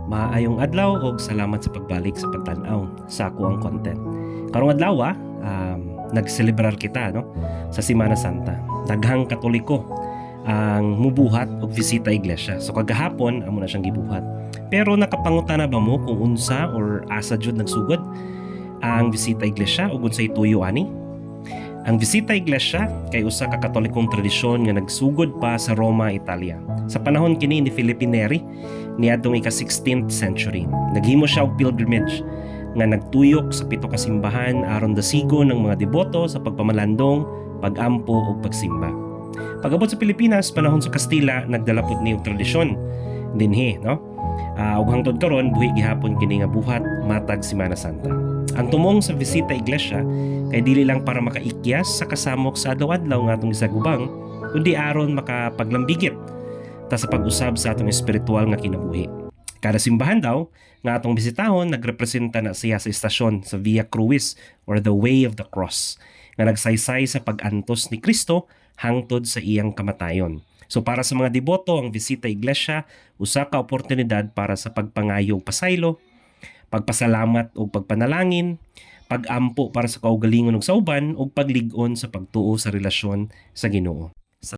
Maayong adlaw ug salamat sa pagbalik sa pagtan-aw sa ako ang content. Karong adlaw nagselebrar kita sa Semana Santa. Daghang Katoliko ang mubuhat og bisita iglesia. So kagahapon amo na siyang gibuhat. Pero nakapangutana ba mo kung unsa or asa jud nagsugod ang bisita iglesia ug unsay tuyo ani? Ang bisita iglesia kay usa ka Katolikong tradisyon nga nagsugod pa sa Roma, Italia. Sa panahon kini ni Felipe Neri niadtong ika-16th century. Naghimo siya og pilgrimage nga nagtuyok sa pito ka simbahan aron dasigon ng mga deboto sa pagpamalandong, pagampo ug pagsimba. Pag-abot sa Pilipinas panahon sa Kastila nagdala pud ni og tradisyon dinhi, ug hangtod karon buhi gihapon kini nga buhat matag Semana Santa. Ang tumong sa bisita iglesia kay dili lang para makaikyas sa kasamok sa adlaw-adlaw nga atong gisagubang, kundi aron makapaglambigit ta sa pag-usab sa atong espiritual nga kinabuhi. Kada simbahan daw nga atong bisitahon nagrepresenta na siya sa istasyon sa Via Crucis or the Way of the Cross nga nagsaysay sa pag-antos ni Kristo hangtod sa iyang kamatayon. So para sa mga deboto, ang bisita iglesia usa ka oportunidad para sa pagpangayo pasaylo, pagpasalamat o pagpanalangin, pag-ampo para sa kaugalingon ug sauban ug paglig-on sa pagtuo sa relasyon sa Ginoo.